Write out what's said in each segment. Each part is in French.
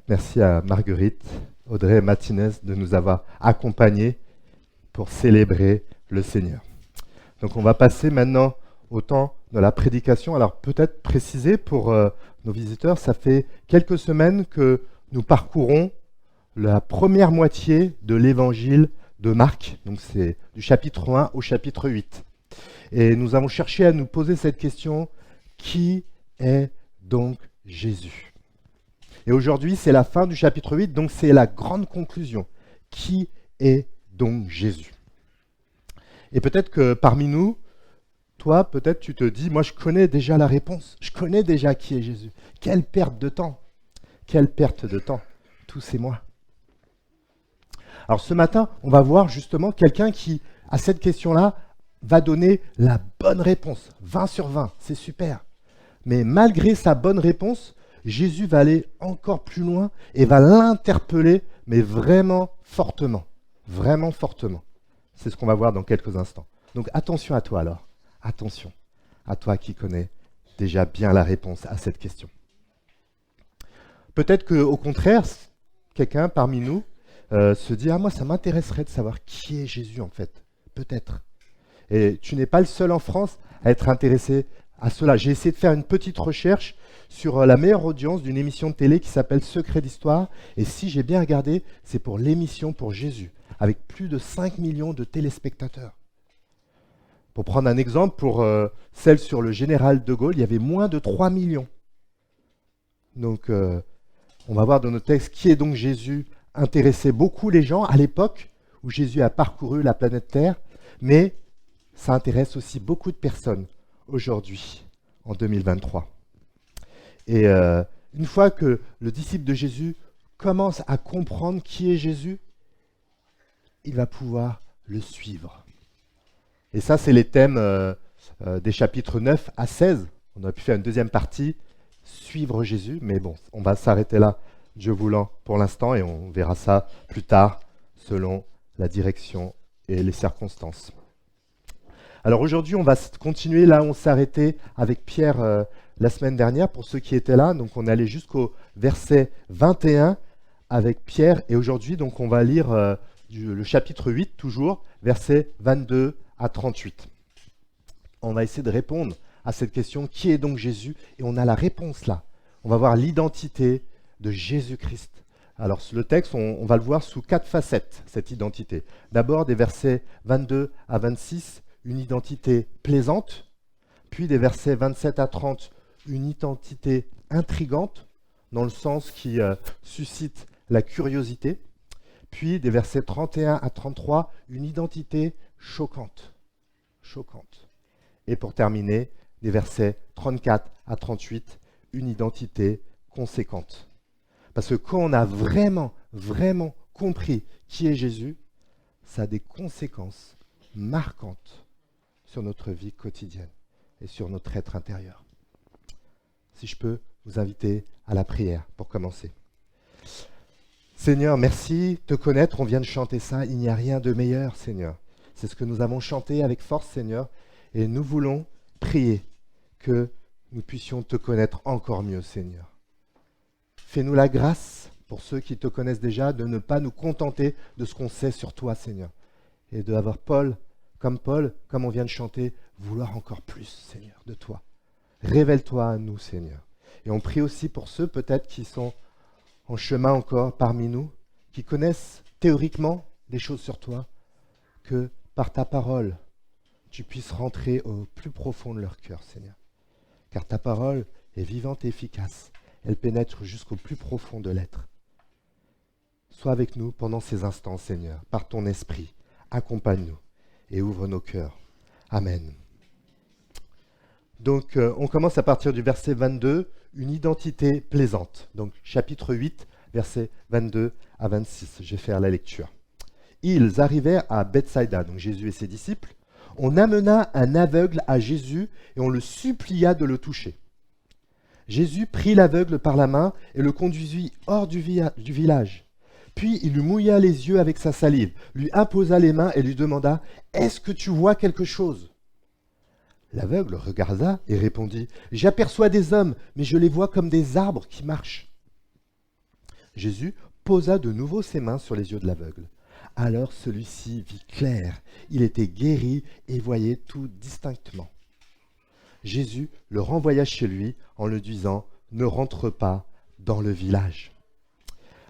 Merci à Marguerite, Audrey et Martinez de nous avoir accompagnés pour célébrer le Seigneur. Donc on va passer maintenant au temps de la prédication. Alors peut-être préciser pour nos visiteurs, ça fait quelques semaines que nous parcourons la première moitié de l'évangile de Marc. Donc c'est du chapitre 1 au chapitre 8. Et nous avons cherché à nous poser cette question, qui est donc Jésus ? Et aujourd'hui, c'est la fin du chapitre 8, donc c'est la grande conclusion. Qui est donc Jésus ? Et peut-être que parmi nous, toi, peut-être tu te dis, moi je connais déjà la réponse, je connais déjà qui est Jésus. Quelle perte de temps ! Quelle perte de temps ! Tout c'est moi. Alors ce matin, on va voir justement quelqu'un qui, à cette question-là, va donner la bonne réponse. 20 sur 20, c'est super. Mais malgré sa bonne réponse, Jésus va aller encore plus loin et va l'interpeller, mais vraiment fortement. Vraiment fortement. C'est ce qu'on va voir dans quelques instants. Donc attention à toi alors. Attention à toi qui connais déjà bien la réponse à cette question. Peut-être qu'au contraire, quelqu'un parmi nous se dit « Ah, moi, ça m'intéresserait de savoir qui est Jésus en fait. » Peut-être. Et tu n'es pas le seul en France à être intéressé à cela. J'ai essayé de faire une petite recherche sur la meilleure audience d'une émission de télé qui s'appelle Secret d'Histoire. Et si j'ai bien regardé, c'est pour l'émission pour Jésus, avec plus de 5 millions de téléspectateurs. Pour prendre un exemple, pour celle sur le général de Gaulle, il y avait moins de 3 millions. Donc, on va voir dans nos textes qui est donc Jésus intéressait beaucoup les gens à l'époque où Jésus a parcouru la planète Terre, mais ça intéresse aussi beaucoup de personnes aujourd'hui, en 2023. Et une fois que le disciple de Jésus commence à comprendre qui est Jésus, il va pouvoir le suivre. Et ça, c'est les thèmes des chapitres 9 à 16. On aurait pu faire une deuxième partie, suivre Jésus, mais bon, on va s'arrêter là, Dieu voulant, pour l'instant, et on verra ça plus tard, selon la direction et les circonstances. Alors aujourd'hui, on va continuer là où on s'est arrêté avec Pierre la semaine dernière, pour ceux qui étaient là. Donc on est allé jusqu'au verset 21 avec Pierre, et aujourd'hui, donc on va lire le chapitre 8, toujours, versets 22 à 38. On va essayer de répondre à cette question, qui est donc Jésus ? Et on a la réponse là. On va voir l'identité de Jésus-Christ. Alors le texte, on va le voir sous 4 facettes, cette identité. D'abord, des versets 22 à 26, une identité plaisante, puis des versets 27 à 30, une identité intrigante, dans le sens qui suscite la curiosité, puis des versets 31 à 33, une identité choquante. Choquante. Et pour terminer, des versets 34 à 38, une identité conséquente. Parce que quand on a vraiment, vraiment compris qui est Jésus, ça a des conséquences marquantes sur notre vie quotidienne et sur notre être intérieur. Si je peux vous inviter à la prière pour commencer. Seigneur, merci de te connaître, on vient de chanter ça, il n'y a rien de meilleur, Seigneur. C'est ce que nous avons chanté avec force, Seigneur, et nous voulons prier que nous puissions te connaître encore mieux, Seigneur. Fais-nous la grâce, pour ceux qui te connaissent déjà, de ne pas nous contenter de ce qu'on sait sur toi, Seigneur, et d'avoir Paul, comme on vient de chanter, vouloir encore plus, Seigneur, de toi. Révèle-toi à nous, Seigneur. Et on prie aussi pour ceux peut-être qui sont en chemin encore parmi nous, qui connaissent théoriquement des choses sur toi, que par ta parole, tu puisses rentrer au plus profond de leur cœur, Seigneur. Car ta parole est vivante et efficace. Elle pénètre jusqu'au plus profond de l'être. Sois avec nous pendant ces instants, Seigneur, par ton esprit. Accompagne-nous et ouvre nos cœurs. Amen. Donc, on commence à partir du verset 22, une identité plaisante. Donc, chapitre 8, versets 22 à 26. Je vais faire la lecture. Ils arrivèrent à Bethsaïda, donc Jésus et ses disciples. On amena un aveugle à Jésus et on le supplia de le toucher. Jésus prit l'aveugle par la main et le conduisit hors du village. Puis il lui mouilla les yeux avec sa salive, lui imposa les mains et lui demanda « Est-ce que tu vois quelque chose ?» L'aveugle regarda et répondit, « J'aperçois des hommes, mais je les vois comme des arbres qui marchent. » Jésus posa de nouveau ses mains sur les yeux de l'aveugle. Alors celui-ci vit clair, il était guéri et voyait tout distinctement. Jésus le renvoya chez lui en le disant, « Ne rentre pas dans le village. »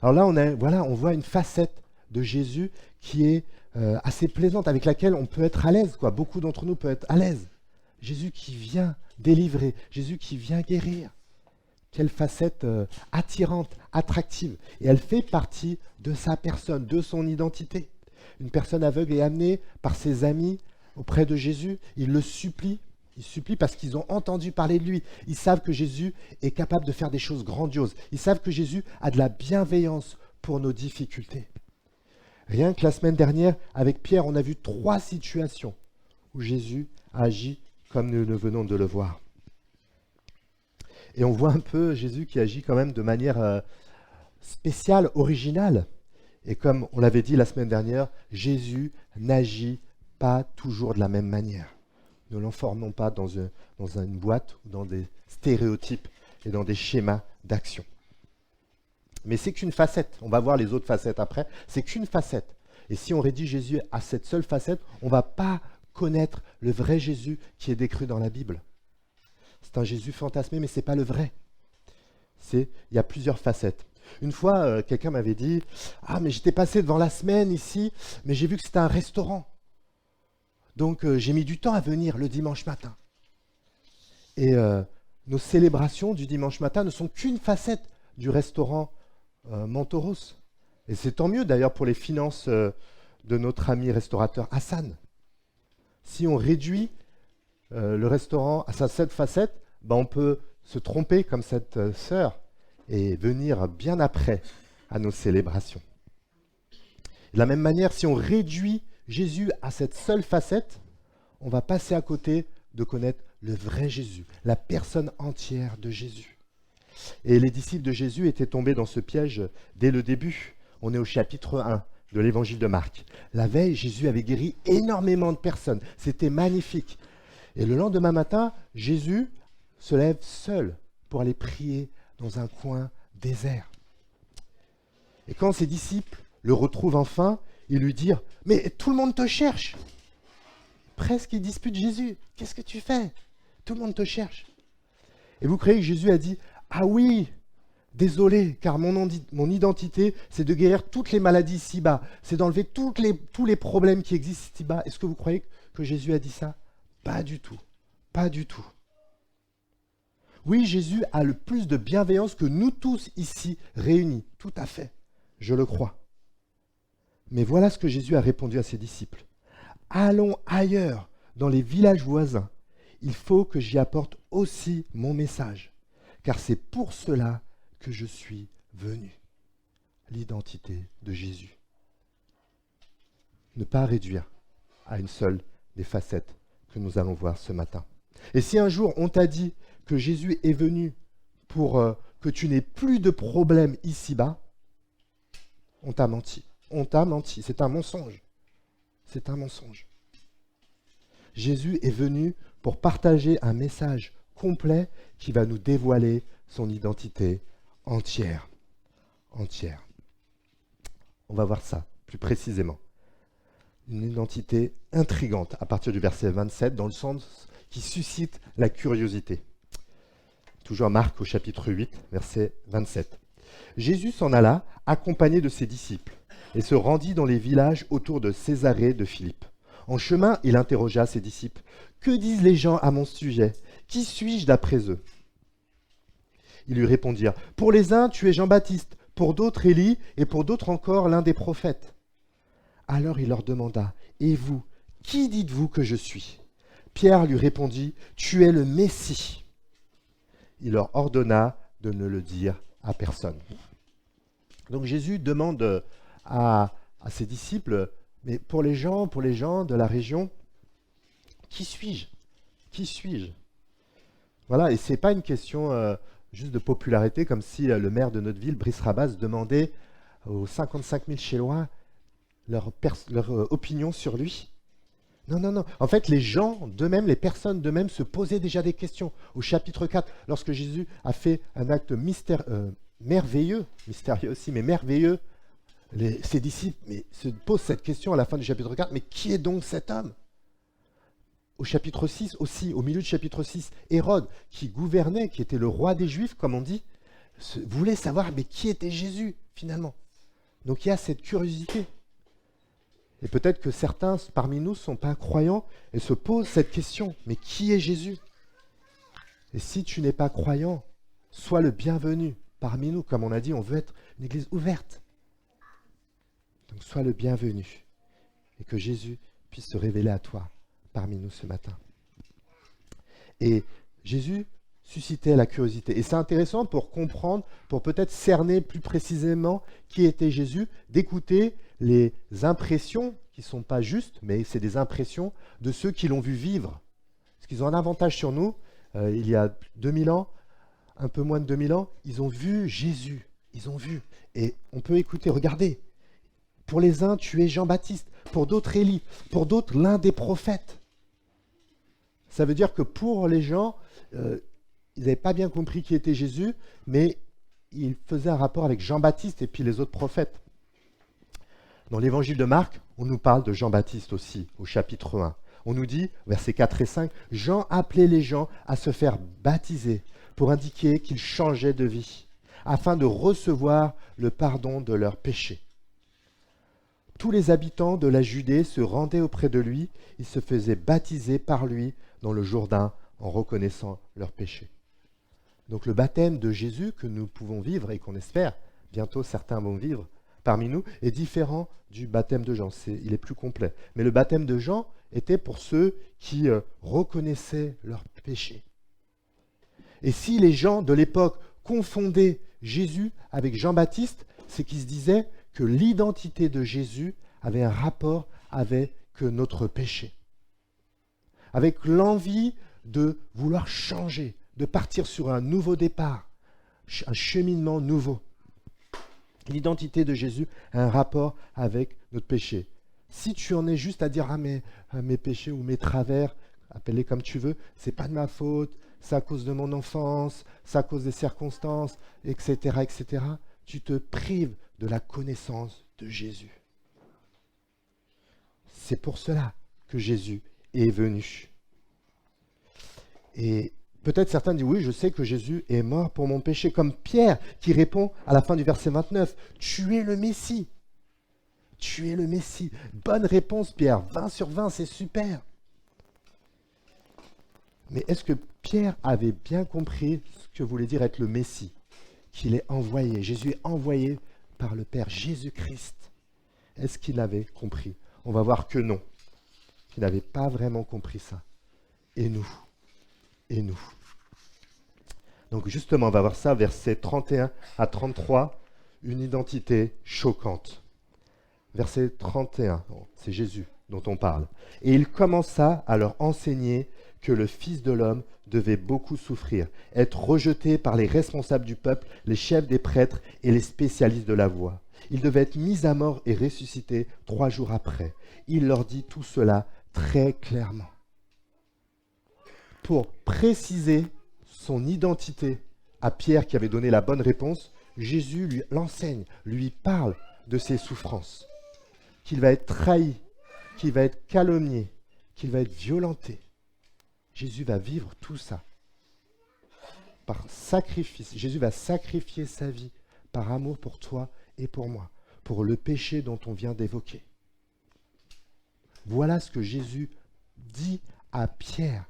Alors là, on voit une facette de Jésus qui est assez plaisante, avec laquelle on peut être à l'aise, quoi. Beaucoup d'entre nous peuvent être à l'aise. Jésus qui vient délivrer, Jésus qui vient guérir. Quelle facette attirante, attractive. Et elle fait partie de sa personne, de son identité. Une personne aveugle est amenée par ses amis auprès de Jésus. Ils le supplient. Ils supplient parce qu'ils ont entendu parler de lui. Ils savent que Jésus est capable de faire des choses grandioses. Ils savent que Jésus a de la bienveillance pour nos difficultés. Rien que la semaine dernière, avec Pierre, on a vu 3 situations où Jésus agit comme nous venons de le voir. Et on voit un peu Jésus qui agit quand même de manière spéciale, originale. Et comme on l'avait dit la semaine dernière, Jésus n'agit pas toujours de la même manière. Ne l'enfermons pas dans une boîte ou dans des stéréotypes et dans des schémas d'action. Mais c'est qu'une facette. On va voir les autres facettes après. C'est qu'une facette. Et si on réduit Jésus à cette seule facette, on ne va pas connaître le vrai Jésus qui est décrit dans la Bible. C'est un Jésus fantasmé, mais ce n'est pas le vrai. Il y a plusieurs facettes. Une fois, quelqu'un m'avait dit « Ah, mais j'étais passé devant la semaine ici, mais j'ai vu que c'était un restaurant. Donc, j'ai mis du temps à venir le dimanche matin. » Et nos célébrations du dimanche matin ne sont qu'une facette du restaurant Montoros. Et c'est tant mieux d'ailleurs pour les finances de notre ami restaurateur Hassan. Si on réduit le restaurant à sa seule facette, on peut se tromper comme cette sœur et venir bien après à nos célébrations. De la même manière, si on réduit Jésus à cette seule facette, on va passer à côté de connaître le vrai Jésus, la personne entière de Jésus. Et les disciples de Jésus étaient tombés dans ce piège dès le début. On est au chapitre 1 de l'évangile de Marc. La veille, Jésus avait guéri énormément de personnes. C'était magnifique. Et le lendemain matin, Jésus se lève seul pour aller prier dans un coin désert. Et quand ses disciples le retrouvent enfin, ils lui disent « Mais tout le monde te cherche !» Presque ils disputent Jésus. « Qu'est-ce que tu fais ? Tout le monde te cherche. » Et vous croyez que Jésus a dit « Ah oui, désolé, car mon identité, c'est de guérir toutes les maladies ici-bas. C'est d'enlever tous les problèmes qui existent ici-bas. » Est-ce que vous croyez que Jésus a dit ça ? Pas du tout. Pas du tout. Oui, Jésus a le plus de bienveillance que nous tous ici réunis. Tout à fait. Je le crois. Mais voilà ce que Jésus a répondu à ses disciples. « Allons ailleurs, dans les villages voisins. Il faut que j'y apporte aussi mon message, car c'est pour cela que je suis venu. » L'identité de Jésus. Ne pas réduire à une seule des facettes que nous allons voir ce matin. Et si un jour on t'a dit que Jésus est venu pour que tu n'aies plus de problèmes ici-bas, on t'a menti. On t'a menti. C'est un mensonge. C'est un mensonge. Jésus est venu pour partager un message complet qui va nous dévoiler son identité entière. Entière. On va voir ça plus précisément. Une identité intrigante à partir du verset 27, dans le sens qui suscite la curiosité. Toujours Marc au chapitre 8, verset 27. Jésus s'en alla, accompagné de ses disciples, et se rendit dans les villages autour de Césarée de Philippe. En chemin, il interrogea ses disciples. « Que disent les gens à mon sujet ? Qui suis-je d'après eux ?» Ils lui répondirent. « Pour les uns, tu es Jean-Baptiste, pour d'autres Élie, et pour d'autres encore l'un des prophètes. » Alors il leur demanda. « Et vous, qui dites-vous que je suis ?» Pierre lui répondit. « Tu es le Messie. » Il leur ordonna de ne le dire à personne. Donc Jésus demande à ses disciples, mais pour les gens de la région, qui suis-je ? Qui suis-je ? Voilà, et ce n'est pas une question juste de popularité, comme si le maire de notre ville, Brice Rabas, demandait aux 55 000 Chélois leur opinion sur lui. Non, non, non. En fait, les gens d'eux-mêmes, les personnes d'eux-mêmes se posaient déjà des questions. Au chapitre 4, lorsque Jésus a fait un acte merveilleux, mystérieux aussi, mais merveilleux, ses disciples se posent cette question à la fin du chapitre 4, mais qui est donc cet homme? Au chapitre 6 aussi, au milieu du chapitre 6, Hérode, qui gouvernait, qui était le roi des Juifs, comme on dit, voulait savoir, mais qui était Jésus, finalement? Donc il y a cette curiosité. Et peut-être que certains parmi nous ne sont pas croyants et se posent cette question, mais qui est Jésus? Et si tu n'es pas croyant, sois le bienvenu parmi nous. Comme on a dit, on veut être une église ouverte. Donc sois le bienvenu et que Jésus puisse se révéler à toi parmi nous ce matin. Et Jésus suscitait la curiosité. Et c'est intéressant pour comprendre, pour peut-être cerner plus précisément qui était Jésus, d'écouter les impressions qui ne sont pas justes, mais c'est des impressions de ceux qui l'ont vu vivre. Parce qu'ils ont un avantage sur nous. Il y a 2000 ans, un peu moins de 2000 ans, ils ont vu Jésus. Ils ont vu. Et on peut écouter, regardez. Pour les uns, tu es Jean-Baptiste. Pour d'autres, Élie. Pour d'autres, l'un des prophètes. Ça veut dire que pour les gens, ils n'avaient pas bien compris qui était Jésus, mais ils faisaient un rapport avec Jean-Baptiste et puis les autres prophètes. Dans l'évangile de Marc, on nous parle de Jean-Baptiste aussi, au chapitre 1. On nous dit, versets 4 et 5, « Jean appelait les gens à se faire baptiser pour indiquer qu'ils changeaient de vie, afin de recevoir le pardon de leurs péchés. Tous les habitants de la Judée se rendaient auprès de lui, ils se faisaient baptiser par lui dans le Jourdain en reconnaissant leurs péchés. » Donc le baptême de Jésus que nous pouvons vivre et qu'on espère, bientôt certains vont vivre parmi nous, est différent du baptême de Jean. Il est plus complet. Mais le baptême de Jean était pour ceux qui reconnaissaient leurs péchés. Et si les gens de l'époque confondaient Jésus avec Jean-Baptiste, c'est qu'ils se disaient que l'identité de Jésus avait un rapport avec notre péché. Avec l'envie de vouloir changer, de partir sur un nouveau départ, un cheminement nouveau. L'identité de Jésus a un rapport avec notre péché. Si tu en es juste à dire mes péchés ou mes travers, appelle-les comme tu veux, c'est pas de ma faute, c'est à cause de mon enfance, c'est à cause des circonstances, etc., etc., tu te prives de la connaissance de Jésus. C'est pour cela que Jésus est venu. Et peut-être certains disent, oui, je sais que Jésus est mort pour mon péché, comme Pierre qui répond à la fin du verset 29, « Tu es le Messie. Tu es le Messie. » Bonne réponse, Pierre. 20 sur 20, c'est super. Mais est-ce que Pierre avait bien compris ce que voulait dire être le Messie? Qu'il est envoyé. Jésus est envoyé par le Père, Jésus-Christ. Est-ce qu'il avait compris? On va voir que non. Qu'il n'avait pas vraiment compris ça. Et nous? Et nous? Donc justement, on va voir ça, versets 31 à 33, une identité choquante. Verset 31, c'est Jésus dont on parle. « Et il commença à leur enseigner que le Fils de l'homme devait beaucoup souffrir, être rejeté par les responsables du peuple, les chefs des prêtres et les spécialistes de la loi. Il devait être mis à mort et ressuscité 3 jours après. Il leur dit tout cela très clairement. » Pour préciser son identité à Pierre qui avait donné la bonne réponse, Jésus l'enseigne, lui parle de ses souffrances, qu'il va être trahi, qu'il va être calomnié, qu'il va être violenté. Jésus va vivre tout ça par sacrifice. Jésus va sacrifier sa vie par amour pour toi et pour moi, pour le péché dont on vient d'évoquer. Voilà ce que Jésus dit à Pierre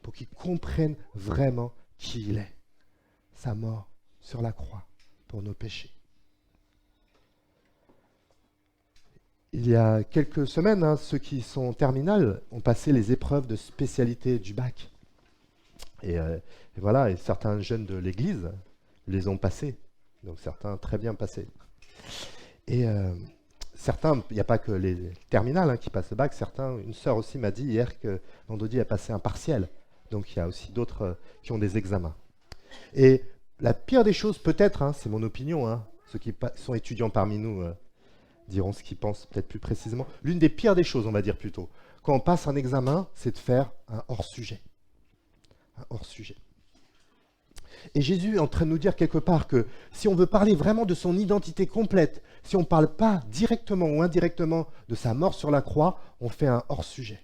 pour qu'il comprenne vraiment qui il est. Sa mort sur la croix pour nos péchés. Il y a quelques semaines, ceux qui sont en terminale ont passé les épreuves de spécialité du bac. Et voilà, et certains jeunes de l'église les ont passés. Donc certains très bien passés. Et certains, il n'y a pas que les terminales qui passent le bac, certains, une sœur aussi m'a dit hier que vendredi elle a passé un partiel. Donc il y a aussi d'autres qui ont des examens. Et la pire des choses, peut-être, c'est mon opinion, ceux qui sont étudiants parmi nous diront ce qu'ils pensent peut-être plus précisément. L'une des pires des choses, on va dire plutôt, quand on passe un examen, c'est de faire un hors-sujet. Un hors-sujet. Et Jésus est en train de nous dire quelque part que si on veut parler vraiment de son identité complète, si on ne parle pas directement ou indirectement de sa mort sur la croix, on fait un hors-sujet.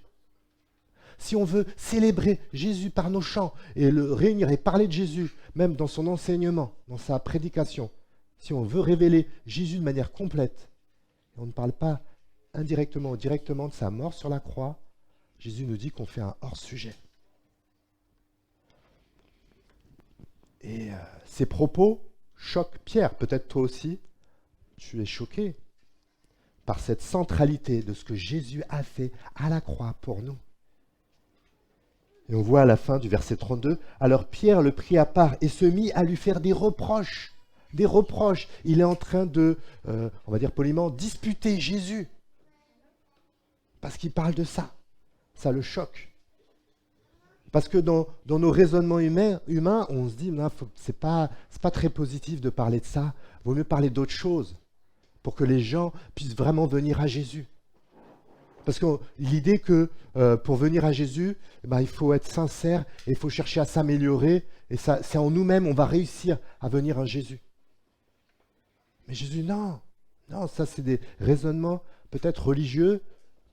Si on veut célébrer Jésus par nos chants et le réunir et parler de Jésus, même dans son enseignement, dans sa prédication, si on veut révéler Jésus de manière complète, et on ne parle pas indirectement ou directement de sa mort sur la croix, Jésus nous dit qu'on fait un hors-sujet. Et ces propos choquent Pierre, peut-être toi aussi, tu es choqué par cette centralité de ce que Jésus a fait à la croix pour nous. Et on voit à la fin du verset 32, alors Pierre le prit à part et se mit à lui faire des reproches. Des reproches. Il est en train de, on va dire poliment, disputer Jésus. Parce qu'il parle de ça. Ça le choque. Parce que dans nos raisonnements humains, on se dit, non, c'est pas très positif de parler de ça. Il vaut mieux parler d'autre chose pour que les gens puissent vraiment venir à Jésus. Parce que l'idée que pour venir à Jésus, il faut être sincère et il faut chercher à s'améliorer. Et ça, c'est en nous-mêmes, on va réussir à venir à Jésus. Mais Jésus, non, ça c'est des raisonnements peut-être religieux,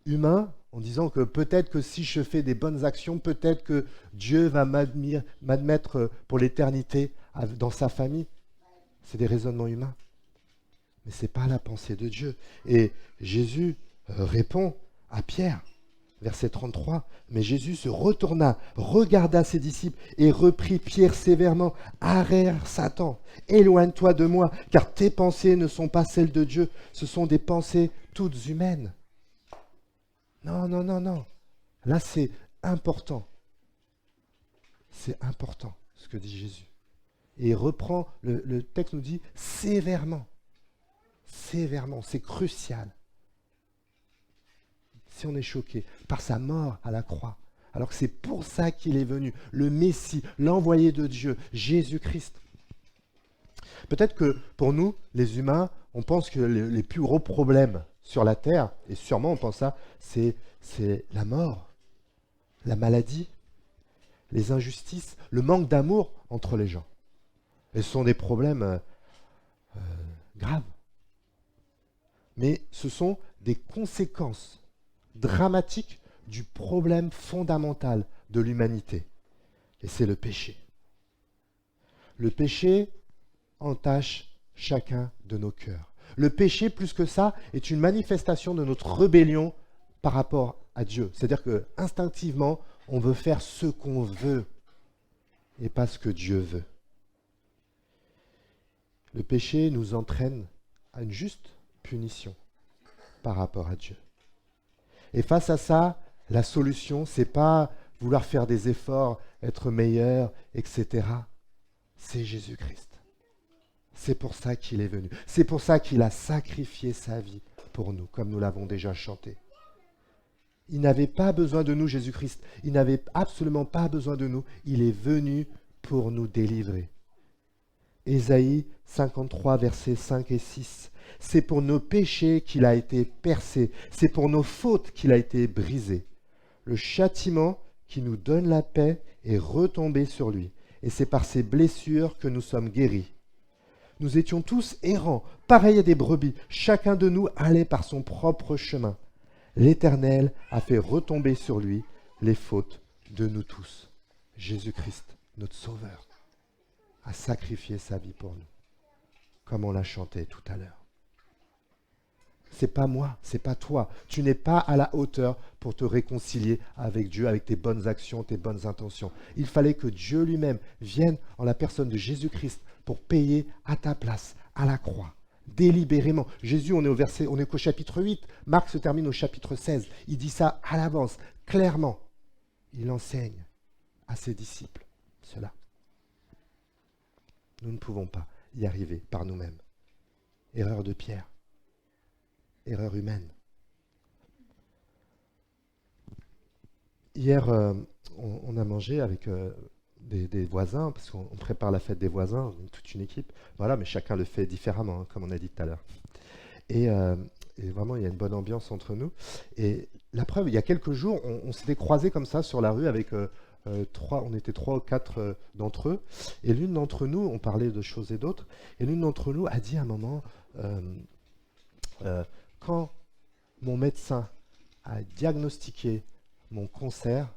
humains, en disant que peut-être que si je fais des bonnes actions, peut-être que Dieu va m'admettre pour l'éternité dans sa famille. C'est des raisonnements humains. Mais ce n'est pas la pensée de Dieu. Et Jésus répond à Pierre, verset 33, « Mais Jésus se retourna, regarda ses disciples et reprit Pierre sévèrement. « Arrête, Satan, éloigne-toi de moi, car tes pensées ne sont pas celles de Dieu, ce sont des pensées toutes humaines. » Non. Là, c'est important. C'est important, ce que dit Jésus. Et il reprend, le texte nous dit sévèrement. Sévèrement, c'est crucial. Si on est choqué par sa mort à la croix, alors que c'est pour ça qu'il est venu, le Messie, l'envoyé de Dieu, Jésus-Christ. Peut-être que pour nous, les humains, on pense que les plus gros problèmes sur la terre, et sûrement on pense ça, c'est la mort, la maladie, les injustices, le manque d'amour entre les gens. Et ce sont des problèmes graves. Mais ce sont des conséquences dramatiques du problème fondamental de l'humanité. Et c'est le péché. Le péché entache chacun de nos cœurs. Le péché, plus que ça, est une manifestation de notre rébellion par rapport à Dieu. C'est-à-dire que instinctivement, on veut faire ce qu'on veut et pas ce que Dieu veut. Le péché nous entraîne à une juste punition par rapport à Dieu. Et face à ça, la solution, c'est pas vouloir faire des efforts, être meilleur, etc. C'est Jésus-Christ. C'est pour ça qu'il est venu. C'est pour ça qu'il a sacrifié sa vie pour nous, comme nous l'avons déjà chanté. Il n'avait pas besoin de nous, Jésus-Christ. Il n'avait absolument pas besoin de nous. Il est venu pour nous délivrer. Ésaïe 53, versets 5 et 6. C'est pour nos péchés qu'il a été percé. C'est pour nos fautes qu'il a été brisé. Le châtiment qui nous donne la paix est retombé sur lui. Et c'est par ses blessures que nous sommes guéris. Nous étions tous errants, pareils à des brebis. Chacun de nous allait par son propre chemin. L'Éternel a fait retomber sur lui les fautes de nous tous. Jésus-Christ, notre Sauveur, a sacrifié sa vie pour nous, comme on l'a chanté tout à l'heure. C'est pas moi, c'est pas toi. Tu n'es pas à la hauteur pour te réconcilier avec Dieu, avec tes bonnes actions, tes bonnes intentions. Il fallait que Dieu lui-même vienne en la personne de Jésus-Christ pour payer à ta place, à la croix, délibérément. Jésus, on est qu'au chapitre 8. Marc se termine au chapitre 16. Il dit ça à l'avance, clairement. Il enseigne à ses disciples cela. Nous ne pouvons pas y arriver par nous-mêmes. Erreur de Pierre. Erreur humaine. Hier, on a mangé avec des voisins, parce qu'on prépare la fête des voisins, toute une équipe. Voilà, mais chacun le fait différemment, comme on a dit tout à l'heure. Et et vraiment, il y a une bonne ambiance entre nous. Et la preuve, il y a quelques jours, on s'était croisés comme ça sur la rue avec on était 3 ou 4 d'entre eux. Et l'une d'entre nous, on parlait de choses et d'autres, et l'une d'entre nous a dit à un moment, quand mon médecin a diagnostiqué mon cancer,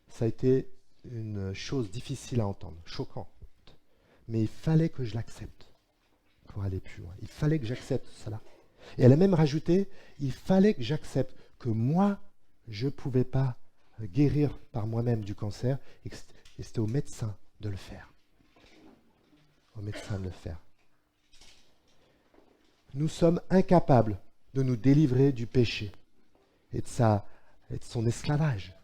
ça a été une chose difficile à entendre, choquant. Mais il fallait que je l'accepte pour aller plus loin. Il fallait que j'accepte cela. Et elle a même rajouté, il fallait que j'accepte que moi, je ne pouvais pas guérir par moi-même du cancer et c'était au médecin de le faire. Au médecin de le faire. Nous sommes incapables de nous délivrer du péché et de son esclavage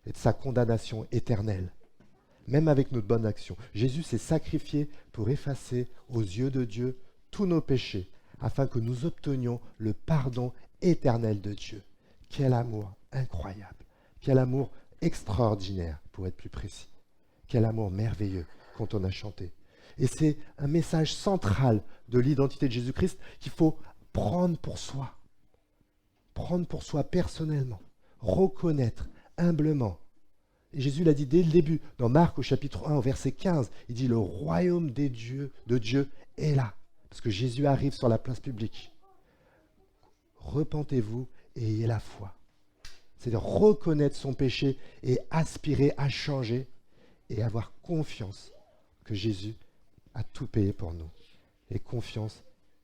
et de sa condamnation éternelle, même avec notre bonne action. Jésus s'est sacrifié pour effacer aux yeux de Dieu tous nos péchés, afin que nous obtenions le pardon éternel de Dieu. Quel amour incroyable, quel amour extraordinaire, pour être plus précis. Quel amour merveilleux quand on a chanté. Et c'est un message central de l'identité de Jésus-Christ qu'il faut prendre pour soi personnellement, reconnaître humblement. Et Jésus l'a dit dès le début, dans Marc au chapitre 1, au verset 15, il dit « Le royaume de Dieu est là ». Parce que Jésus arrive sur la place publique. Repentez-vous et ayez la foi. C'est-à-dire reconnaître son péché et aspirer à changer et avoir confiance que Jésus a tout payé pour nous. Et confiance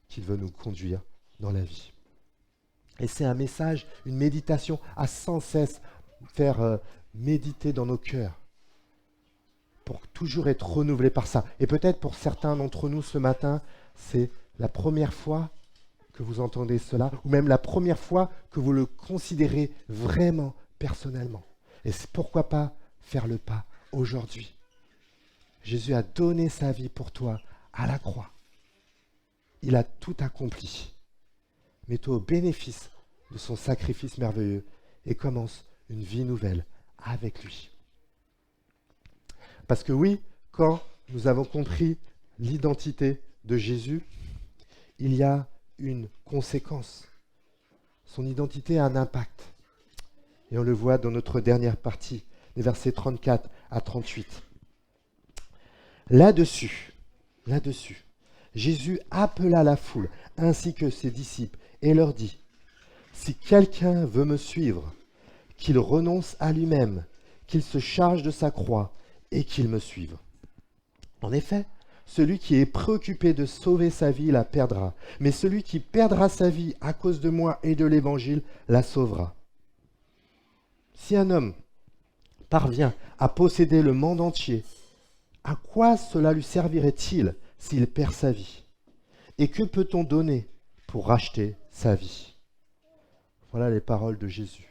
qu'il veut nous conduire dans la vie. Et c'est un message, une méditation à sans cesse faire méditer dans nos cœurs pour toujours être renouvelés par ça. Et peut-être pour certains d'entre nous ce matin, c'est la première fois que vous entendez cela, ou même la première fois que vous le considérez vraiment personnellement. Et c'est pourquoi pas faire le pas aujourd'hui. Jésus a donné sa vie pour toi à la croix. Il a tout accompli. Mets-toi au bénéfice de son sacrifice merveilleux et commence une vie nouvelle avec lui. Parce que oui, quand nous avons compris l'identité de Jésus, il y a une conséquence. Son identité a un impact. Et on le voit dans notre dernière partie, les versets 34 à 38. Là-dessus, Jésus appela la foule ainsi que ses disciples et leur dit, « Si quelqu'un veut me suivre, qu'il renonce à lui-même, qu'il se charge de sa croix et qu'il me suive. En effet, celui qui est préoccupé de sauver sa vie la perdra, mais celui qui perdra sa vie à cause de moi et de l'Évangile la sauvera. Si un homme parvient à posséder le monde entier, à quoi cela lui servirait-il s'il perd sa vie? Et que peut-on donner pour racheter sa vie ?» Voilà les paroles de Jésus.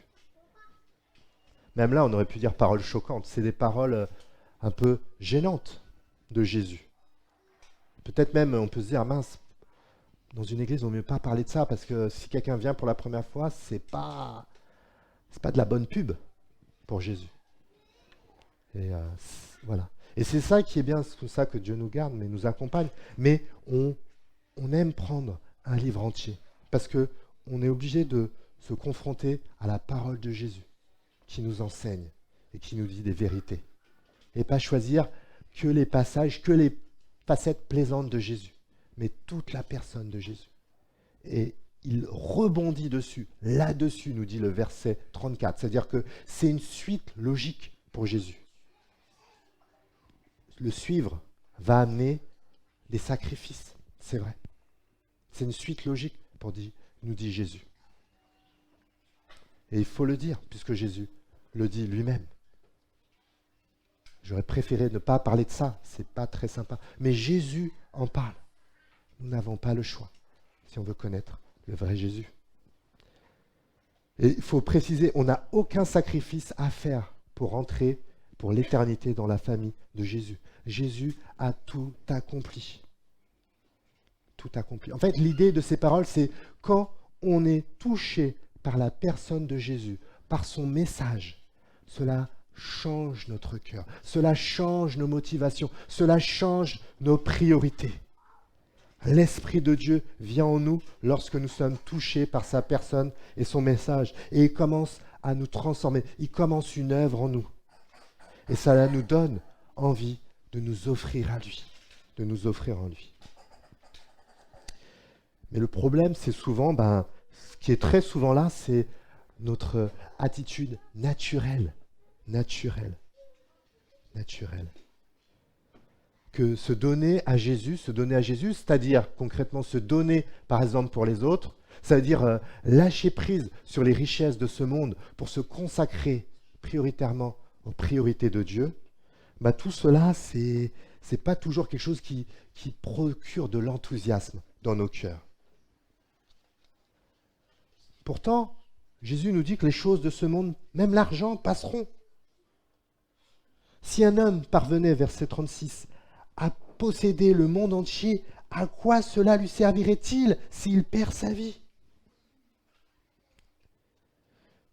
Même là, on aurait pu dire paroles choquantes. C'est des paroles un peu gênantes de Jésus. Peut-être même, on peut se dire, mince, dans une église, il vaut mieux pas parler de ça, parce que si quelqu'un vient pour la première fois, c'est pas de la bonne pub pour Jésus. Et voilà. Et c'est ça qui est bien, c'est pour ça que Dieu nous garde, mais nous accompagne. Mais on aime prendre un livre entier, parce qu'on est obligé de se confronter à la parole de Jésus, qui nous enseigne et qui nous dit des vérités. Et pas choisir que les passages, que les facettes plaisantes de Jésus, mais toute la personne de Jésus. Et il rebondit dessus, là-dessus, nous dit le verset 34. C'est-à-dire que c'est une suite logique pour Jésus. Le suivre va amener des sacrifices, c'est vrai. C'est une suite logique, nous dit Jésus. Et il faut le dire, puisque Jésus le dit lui-même. J'aurais préféré ne pas parler de ça, c'est pas très sympa. Mais Jésus en parle. Nous n'avons pas le choix, si on veut connaître le vrai Jésus. Et il faut préciser, on n'a aucun sacrifice à faire pour entrer pour l'éternité dans la famille de Jésus. Jésus a tout accompli. Tout accompli. En fait, l'idée de ces paroles, c'est quand on est touché par la personne de Jésus, par son message, cela change notre cœur, cela change nos motivations, cela change nos priorités. L'Esprit de Dieu vient en nous lorsque nous sommes touchés par sa personne et son message. Et il commence à nous transformer. Il commence une œuvre en nous. Et cela nous donne envie de nous offrir à lui. De nous offrir en lui. Mais le problème, c'est souvent, ce qui est très souvent là, c'est notre attitude naturelle. Naturelle. Que se donner à Jésus, c'est-à-dire concrètement se donner par exemple pour les autres, c'est-à-dire lâcher prise sur les richesses de ce monde pour se consacrer prioritairement aux priorités de Dieu, tout cela, c'est pas toujours quelque chose qui procure de l'enthousiasme dans nos cœurs. Pourtant, Jésus nous dit que les choses de ce monde, même l'argent, passeront. Si un homme parvenait, verset 36, à posséder le monde entier, à quoi cela lui servirait-il s'il perd sa vie?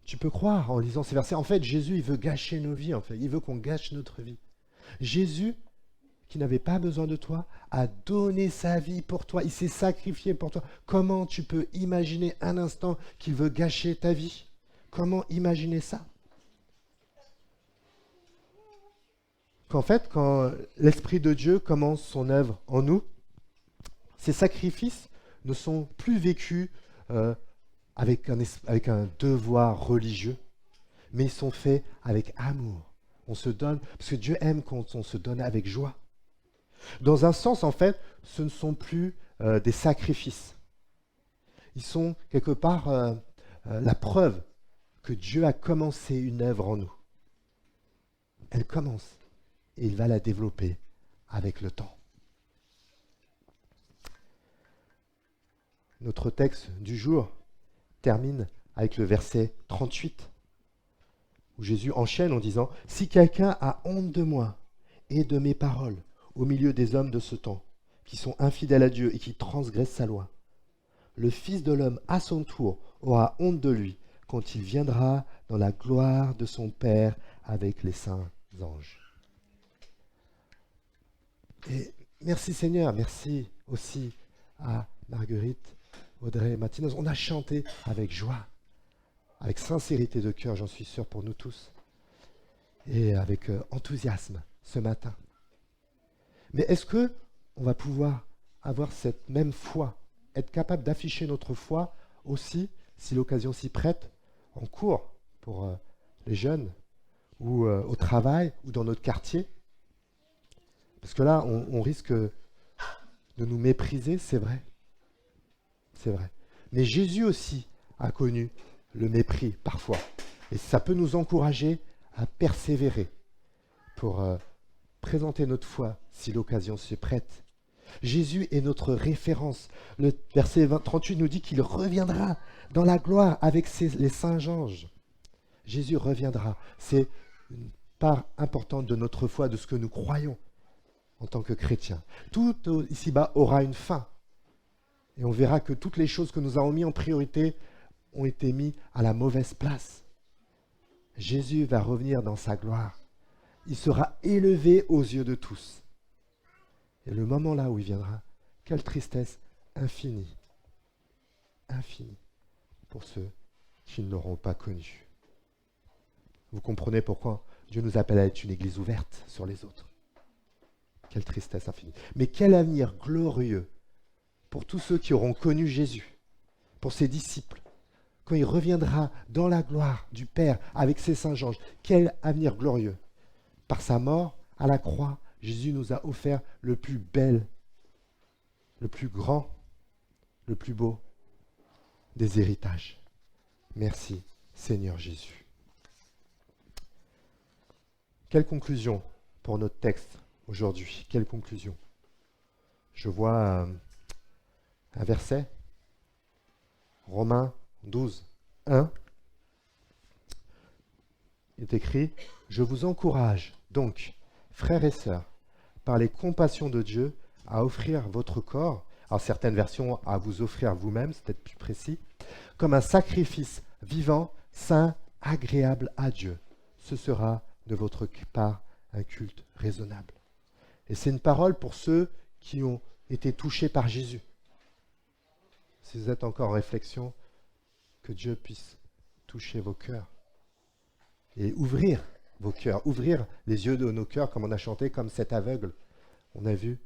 Tu peux croire en lisant ces versets, en fait, Jésus, il veut gâcher nos vies, en fait. Il veut qu'on gâche notre vie. Jésus, qui n'avait pas besoin de toi, a donné sa vie pour toi. Il s'est sacrifié pour toi. Comment tu peux imaginer un instant qu'il veut gâcher ta vie? Comment imaginer ça? Qu'en fait, quand l'Esprit de Dieu commence son œuvre en nous, ces sacrifices ne sont plus vécus avec un devoir religieux, mais ils sont faits avec amour. On se donne, parce que Dieu aime quand on se donne avec joie. Dans un sens, en fait, ce ne sont plus des sacrifices. Ils sont quelque part la preuve que Dieu a commencé une œuvre en nous. Elle commence. Et il va la développer avec le temps. Notre texte du jour termine avec le verset 38, où Jésus enchaîne en disant « Si quelqu'un a honte de moi et de mes paroles au milieu des hommes de ce temps, qui sont infidèles à Dieu et qui transgressent sa loi, le Fils de l'homme, à son tour, aura honte de lui quand il viendra dans la gloire de son Père avec les saints anges. » Et merci Seigneur, merci aussi à Marguerite, Audrey, Martinez. On a chanté avec joie, avec sincérité de cœur, j'en suis sûr pour nous tous, et avec enthousiasme ce matin. Mais est-ce que on va pouvoir avoir cette même foi, être capable d'afficher notre foi aussi, si l'occasion s'y prête, en cours pour les jeunes, ou au travail, ou dans notre quartier? Parce que là, on risque de nous mépriser, c'est vrai. C'est vrai. Mais Jésus aussi a connu le mépris parfois. Et ça peut nous encourager à persévérer pour présenter notre foi si l'occasion se prête. Jésus est notre référence. Le verset 38 nous dit qu'il reviendra dans la gloire avec les saints anges. Jésus reviendra. C'est une part importante de notre foi, de ce que nous croyons en tant que chrétiens. Tout ici-bas aura une fin. Et on verra que toutes les choses que nous avons mis en priorité ont été mises à la mauvaise place. Jésus va revenir dans sa gloire. Il sera élevé aux yeux de tous. Et le moment là où il viendra, quelle tristesse infinie. Infinie pour ceux qui ne l'auront pas connu. Vous comprenez pourquoi Dieu nous appelle à être une église ouverte sur les autres. Quelle tristesse infinie. Mais quel avenir glorieux pour tous ceux qui auront connu Jésus, pour ses disciples, quand il reviendra dans la gloire du Père avec ses saints anges. Quel avenir glorieux. Par sa mort à la croix, Jésus nous a offert le plus bel, le plus grand, le plus beau des héritages. Merci Seigneur Jésus. Quelle conclusion pour notre texte aujourd'hui? Quelle conclusion? Je vois un verset, Romains 12, 1. Il est écrit « Je vous encourage donc, frères et sœurs, par les compassions de Dieu, à offrir votre corps, alors certaines versions à vous offrir vous-même, c'est peut-être plus précis, comme un sacrifice vivant, saint, agréable à Dieu. Ce sera de votre part un culte raisonnable. » Et c'est une parole pour ceux qui ont été touchés par Jésus? Si vous êtes encore en réflexion, que Dieu puisse toucher vos cœurs et ouvrir vos cœurs, ouvrir les yeux de nos cœurs, comme on a chanté, comme cet aveugle. On a vu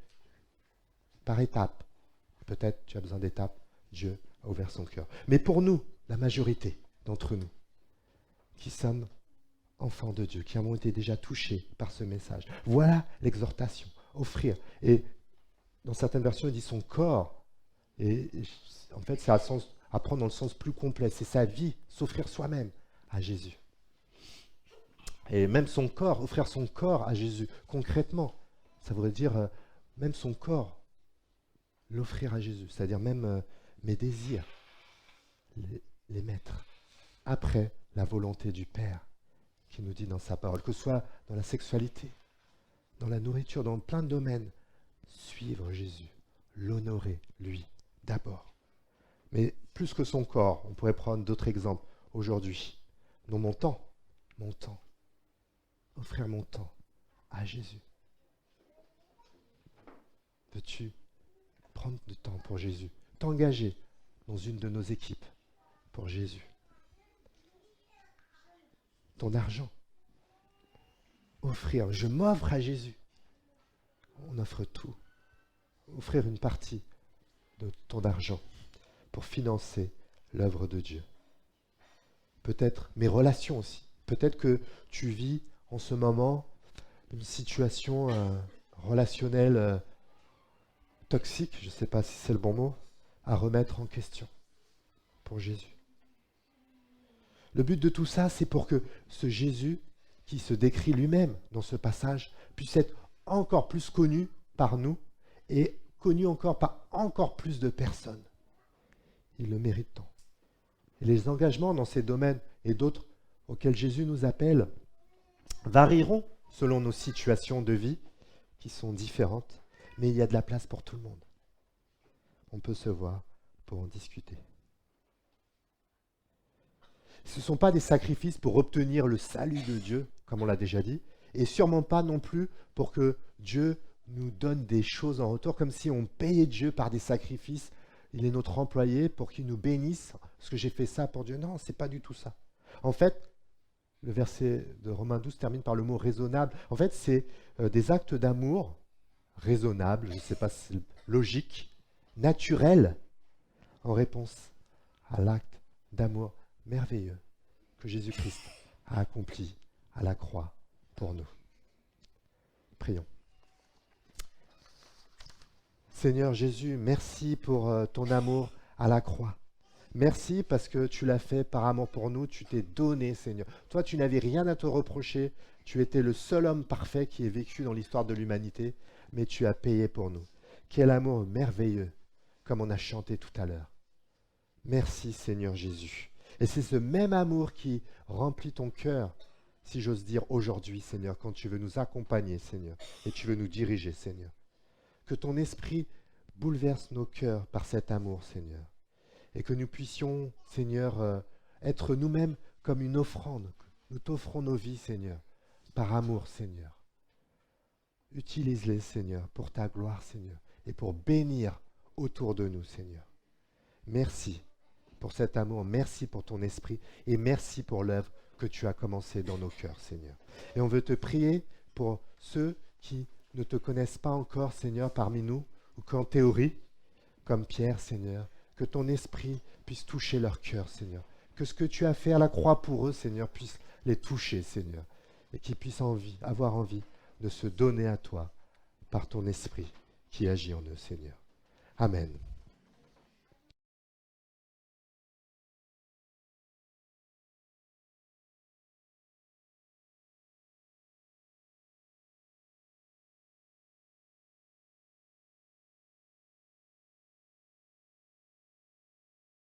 par étapes. Peut-être tu as besoin d'étapes. Dieu a ouvert son cœur. Mais pour nous, la majorité d'entre nous, qui sommes enfants de Dieu, qui avons été déjà touchés par ce message, voilà l'exhortation, offrir. Et dans certaines versions, il dit son corps. Et en fait, c'est à prendre dans le sens plus complet. C'est sa vie, s'offrir soi-même à Jésus. Et même son corps, offrir son corps à Jésus, concrètement, ça voudrait dire même son corps, l'offrir à Jésus, c'est-à-dire même mes désirs, les mettre après la volonté du Père qui nous dit dans sa parole, que ce soit dans la sexualité, dans la nourriture, dans plein de domaines, suivre Jésus, l'honorer, lui, d'abord. Mais plus que son corps, on pourrait prendre d'autres exemples aujourd'hui. Non, mon temps, offrir mon temps à Jésus. Veux-tu prendre du temps pour Jésus, t'engager dans une de nos équipes pour Jésus? Ton argent, offrir, je m'offre à Jésus. On offre tout. Offrir une partie de ton argent pour financer l'œuvre de Dieu. Peut-être mes relations aussi. Peut-être que tu vis en ce moment une situation relationnelle toxique, je ne sais pas si c'est le bon mot, à remettre en question pour Jésus. Le but de tout ça, c'est pour que ce Jésus, qui se décrit lui-même dans ce passage, puisse être encore plus connu par nous et connu encore par encore plus de personnes. Il le mérite tant. Et les engagements dans ces domaines et d'autres auxquels Jésus nous appelle varieront selon nos situations de vie qui sont différentes, mais il y a de la place pour tout le monde. On peut se voir pour en discuter. Ce ne sont pas des sacrifices pour obtenir le salut de Dieu, comme on l'a déjà dit, et sûrement pas non plus pour que Dieu nous donne des choses en retour, comme si on payait Dieu par des sacrifices. Il est notre employé pour qu'il nous bénisse, parce que j'ai fait ça pour Dieu. Non, ce n'est pas du tout ça. En fait, le verset de Romains 12 termine par le mot raisonnable. En fait, c'est des actes d'amour raisonnables, je ne sais pas si c'est logique, naturels, en réponse à l'acte d'amour merveilleux que Jésus-Christ a accompli à la croix pour nous. Prions. Seigneur Jésus, merci pour ton amour à la croix. Merci parce que tu l'as fait par amour pour nous, tu t'es donné, Seigneur. Toi, tu n'avais rien à te reprocher, tu étais le seul homme parfait qui ait vécu dans l'histoire de l'humanité, mais tu as payé pour nous. Quel amour merveilleux, comme on a chanté tout à l'heure. Merci, Seigneur Jésus. Et c'est ce même amour qui remplit ton cœur, si j'ose dire aujourd'hui, Seigneur, quand tu veux nous accompagner, Seigneur, et tu veux nous diriger, Seigneur. Que ton esprit bouleverse nos cœurs par cet amour, Seigneur. Et que nous puissions, Seigneur, être nous-mêmes comme une offrande. Nous t'offrons nos vies, Seigneur, par amour, Seigneur. Utilise-les, Seigneur, pour ta gloire, Seigneur, et pour bénir autour de nous, Seigneur. Merci pour cet amour, merci pour ton esprit, et merci pour l'œuvre que tu as commencée dans nos cœurs, Seigneur. Et on veut te prier pour ceux qui ne te connaissent pas encore, Seigneur, parmi nous, ou qu'en théorie, comme Pierre, Seigneur, que ton esprit puisse toucher leur cœur, Seigneur. Que ce que tu as fait à la croix pour eux, Seigneur, puisse les toucher, Seigneur. Et qu'ils puissent avoir envie de se donner à toi par ton esprit qui agit en eux, Seigneur. Amen.